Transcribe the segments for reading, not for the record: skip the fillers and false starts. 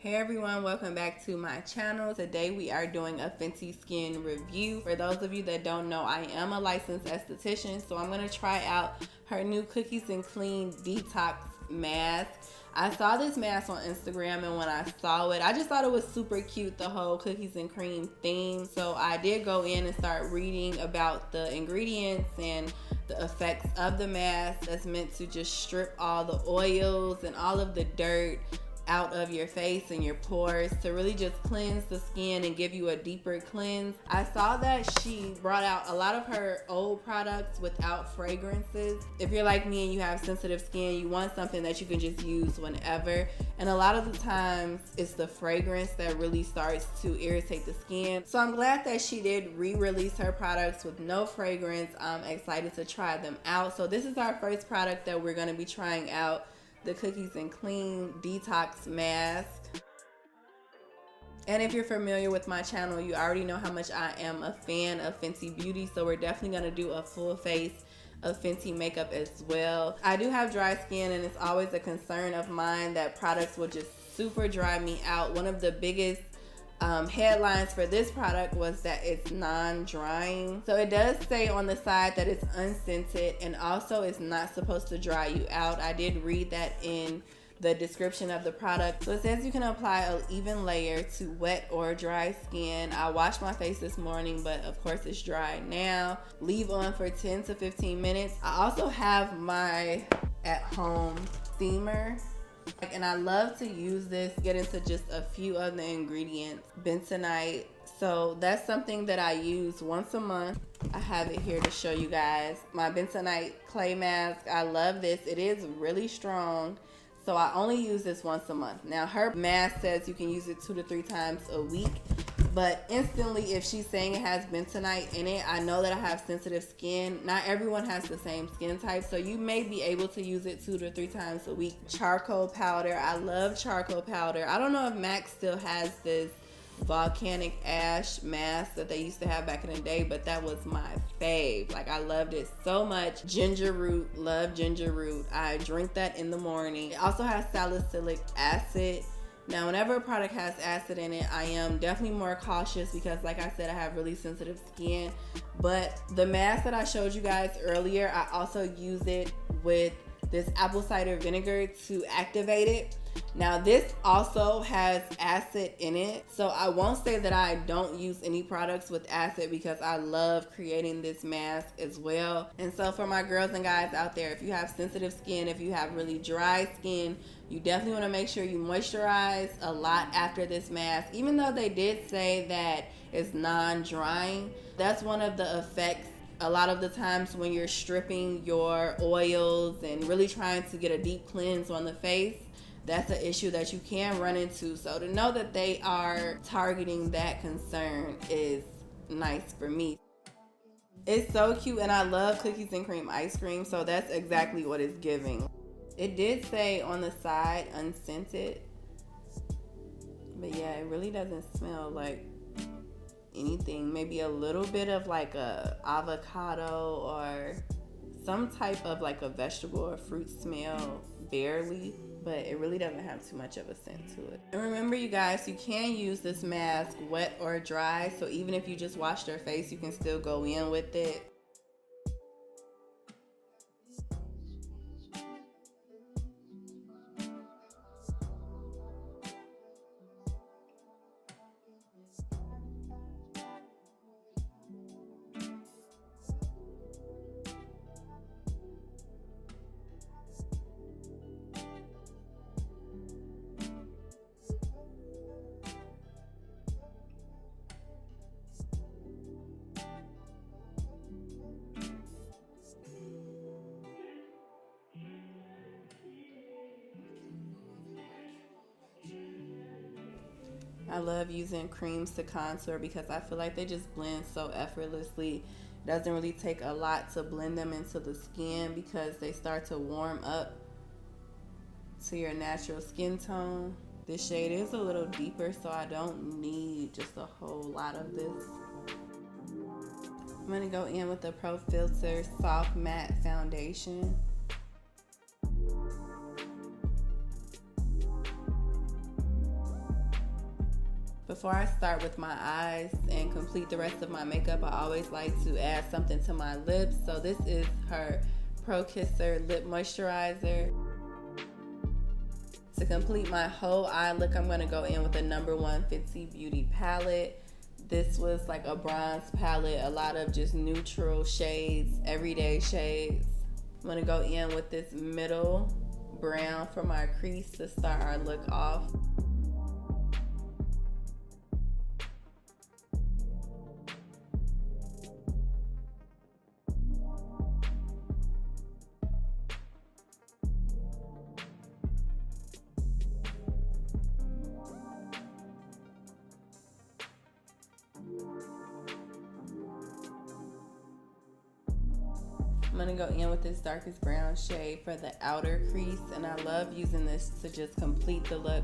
Hey everyone, welcome back to my channel. Today we are doing a Fenty skin review. For those of you that don't know, I am a licensed esthetician, so I'm going to try out her new Cookies and Clean Detox mask. I saw this mask on Instagram, and when I saw it, I just thought it was super cute, the whole cookies and cream theme. So I did go in and start reading about the ingredients and the effects of the mask that's meant to just strip all the oils and all of the dirt out of your face and your pores to really just cleanse the skin and give you a deeper cleanse. I saw that she brought out a lot of her old products without fragrances. If you're like me and you have sensitive skin, you want something that you can just use whenever, and a lot of the times it's the fragrance that really starts to irritate the skin. So I'm glad that she did re-release her products with no fragrance. I'm excited to try them out. So this is our first product that we're going to be trying out, the Cookies and Clean Detox Mask. And if you're familiar with my channel, you already know how much I am a fan of Fenty Beauty, so we're definitely going to do a full face of Fenty makeup as well. I do have dry skin, and it's always a concern of mine that products will just super dry me out. One of the biggest headlines for this product was that it's non-drying. So it does say on the side that it's unscented, and also it's not supposed to dry you out. I did read that in the description of the product. So it says you can apply an even layer to wet or dry skin. I washed my face this morning, but of course it's dry now. Leave on for 10 to 15 minutes. I also have my at-home steamer, and I love to use this, get into just a few of the ingredients. Bentonite, so that's something that I use once a month. I have it here to show you guys. My bentonite clay mask, I love this. It is really strong, so I only use this once a month. Now her mask says you can use it 2 to 3 times a week, but instantly, if she's saying it has bentonite in it, I know that I have sensitive skin. Not everyone has the same skin type, so you may be able to use it 2 to 3 times a week. Charcoal powder, I love charcoal powder. I don't know if MAC still has this volcanic ash mask that they used to have back in the day, but that was my fave. Like, I loved it so much. Ginger root, love ginger root. I drink that in the morning. It also has salicylic acid. Now, whenever a product has acid in it, I am definitely more cautious because, like I said, I have really sensitive skin. But the mask that I showed you guys earlier, I also use it with this apple cider vinegar to activate it. Now, this also has acid in it, so I won't say that I don't use any products with acid because I love creating this mask as well. And so for my girls and guys out there, if you have sensitive skin, if you have really dry skin, you definitely want to make sure you moisturize a lot after this mask. Even though they did say that it's non-drying, that's one of the effects a lot of the times when you're stripping your oils and really trying to get a deep cleanse on the face. That's an issue that you can run into. So to know that they are targeting that concern is nice for me. It's so cute, and I love cookies and cream ice cream, so that's exactly what it's giving. It did say on the side unscented, but yeah, it really doesn't smell like anything. Maybe a little bit of like a avocado or some type of like a vegetable or fruit smell, barely, but it really doesn't have too much of a scent to it. And remember, you guys, you can use this mask wet or dry, so even if you just washed your face, you can still go in with it. I love using creams to contour because I feel like they just blend so effortlessly. It doesn't really take a lot to blend them into the skin because they start to warm up to your natural skin tone. This shade is a little deeper, so I don't need just a whole lot of this. I'm going to go in with the Pro Filter Soft Matte Foundation. Before I start with my eyes and complete the rest of my makeup, I always like to add something to my lips. So this is her Pro Kisser Lip Moisturizer. To complete my whole eye look, I'm gonna go in with the number 1 Fenty Beauty palette. This was like a bronze palette, a lot of just neutral shades, everyday shades. I'm gonna go in with this middle brown for my crease to start our look off. I'm gonna go in with this darkest brown shade for the outer crease, and I love using this to just complete the look.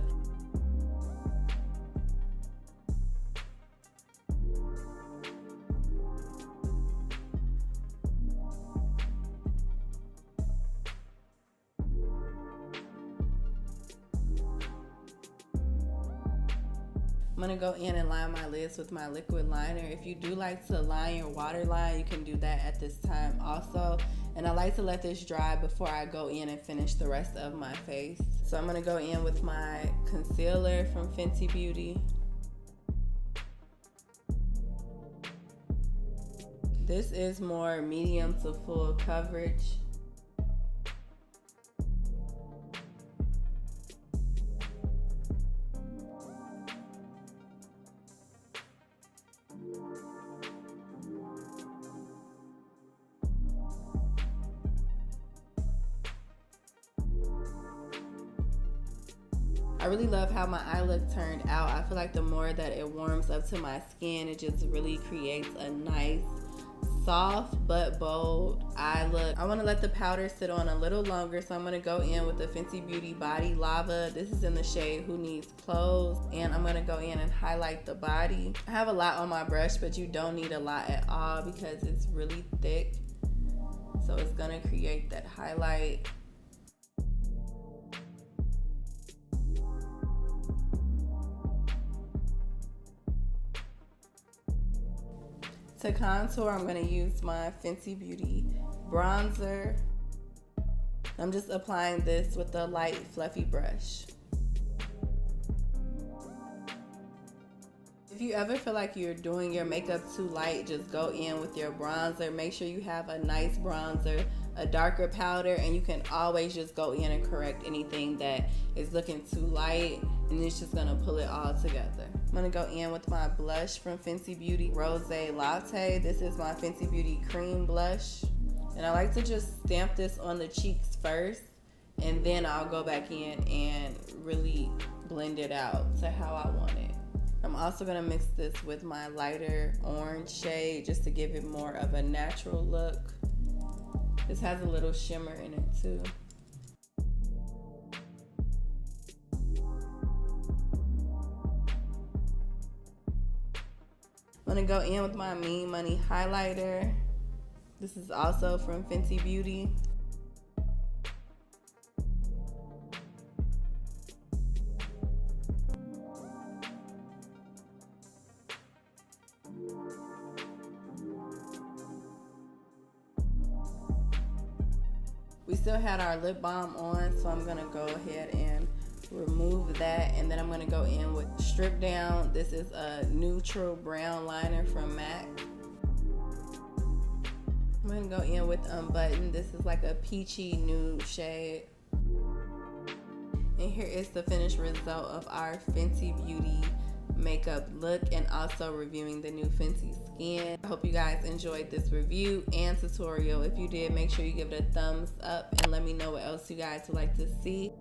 I'm gonna go in and line my lids with my liquid liner. If you do like to line your waterline, you can do that at this time also. And I like to let this dry before I go in and finish the rest of my face. So I'm gonna go in with my concealer from Fenty Beauty. This is more medium to full coverage. I really love how my eye look turned out. I feel like the more that it warms up to my skin, it just really creates a nice, soft but bold eye look. I want to let the powder sit on a little longer, so I'm going to go in with the Fenty Beauty Body Lava. This is in the shade Who Needs Clothes, and I'm going to go in and highlight the body. I have a lot on my brush, but you don't need a lot at all because it's really thick, so it's going to create that highlight. To contour, I'm going to use my Fenty Beauty bronzer. I'm just applying this with a light, fluffy brush. If you ever feel like you're doing your makeup too light, just go in with your bronzer. Make sure you have a nice bronzer, a darker powder, and you can always just go in and correct anything that is looking too light, and it's just gonna pull it all together. I'm gonna go in with my blush from Fenty Beauty Rose Latte. This is my Fenty Beauty cream blush, and I like to just stamp this on the cheeks first, and then I'll go back in and really blend it out to how I want it. I'm also gonna mix this with my lighter orange shade just to give it more of a natural look. This has a little shimmer in it too. I'm gonna go in with my Mean Money highlighter. This is also from Fenty Beauty. We still had our lip balm on, so I'm gonna go ahead and remove that, and then I'm gonna go in with Strip Down. This is a neutral brown liner from MAC. I'm gonna go in with Unbutton. This is like a peachy nude shade. And here is the finished result of our Fenty Beauty makeup look, and also reviewing the new Fenty Skin. I hope you guys enjoyed this review and tutorial. If you did, make sure you give it a thumbs up and let me know what else you guys would like to see.